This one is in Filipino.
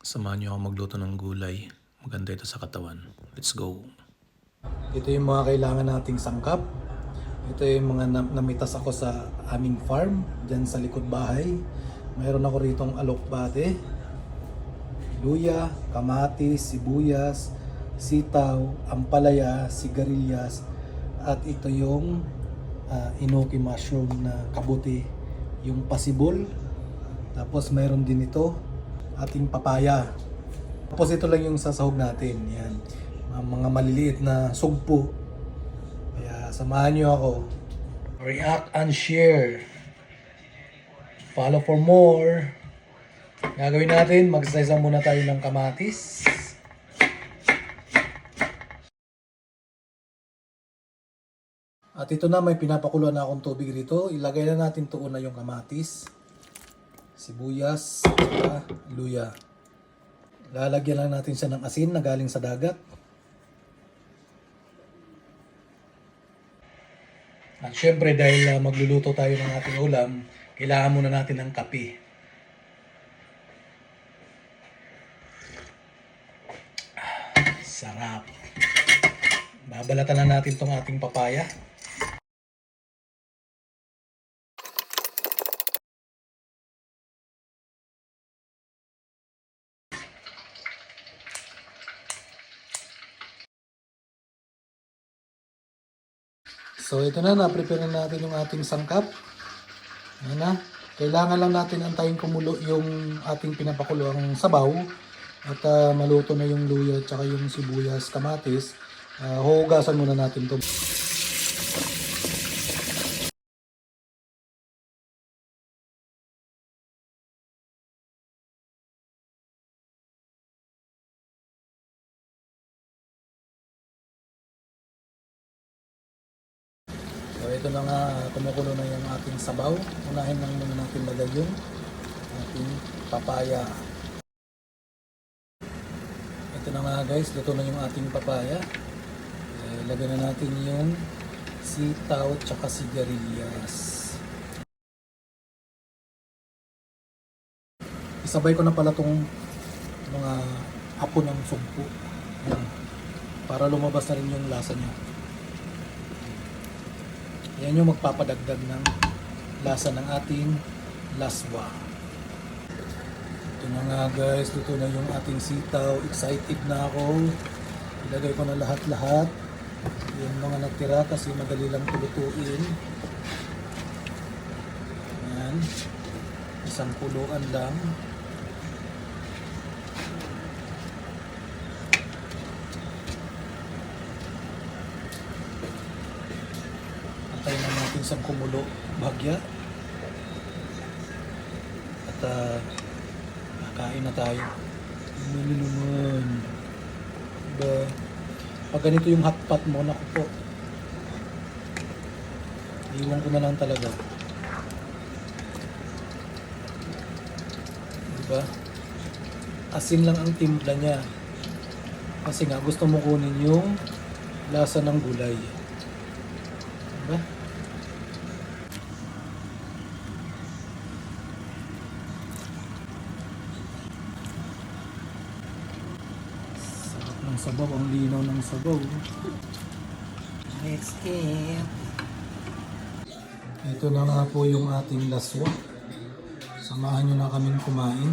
Samahan niyo ako magluto ng gulay. Maganda ito sa katawan. Let's go. Ito yung mga kailangan nating sangkap. Ito yung mga namitas ako sa aming farm, dyan sa likod bahay. Mayroon ako ritong alokbate, luya, kamatis, sibuyas, sitaw, ampalaya, sigarilyas, at ito yung inoki mushroom na kabuti, yung pasibol. Tapos mayroon din ito, ating papaya. Tapos ito lang yung sasahog natin. Yan. Mga maliliit na sugpo. Kaya samahan nyo ako. React and share. Follow for more. Gagawin natin, magsaysa muna tayo ng kamatis. At ito na, may pinapakuluan na akong tubig rito. Ilagay na natin to una yung kamatis, sibuyas, at luya. Lalagyan lang natin siya ng asin na galing sa dagat. At syempre dahil magluluto tayo ng ating ulam, kailangan muna natin ng kape. Sarap. Babalatan na natin tong ating papaya. So ito na, na-prepare na natin yung ating sangkap. Ayan na. Kailangan lang natin antayin kumulo yung ating pinapakuluang sabaw. At maluto na yung luya at saka yung sibuyas, kamatis. Huhugasan muna natin to. So ito na nga, kumukulo na yung ating sabaw. Unahin lang muna natin lagay yung ating papaya. Ito na nga guys, luto na yung ating papaya. Lagyan na natin yung sitaw at saka sigarilyas. Isabay ko na pala tong mga apo ng sugpo. Para lumabas na rin yung lasa niya. Yan yung magpapadagdag ng lasa ng ating laswa. Ito na nga guys, luto na yung ating sitaw. Excited na ako. Ilagay ko na lahat-lahat. Yung mga natira kasi madali lang tulutuin. Ayan. Isang kuluan lang. Antayin na natin isang kumulo bahagya. At kakain na tayo. Naman. Diba? Pag ganito yung hotpot mo, naku po. Iwan ko na lang talaga. Diba? Asin lang ang timpla niya. Kasi nga gusto mo kunin yung lasa ng gulay. Diba? Sarap ng sabaw, ang linaw ng sabaw. Let's eat. Ito na nga po yung ating laswa. Samahan nyo na kaming kumain.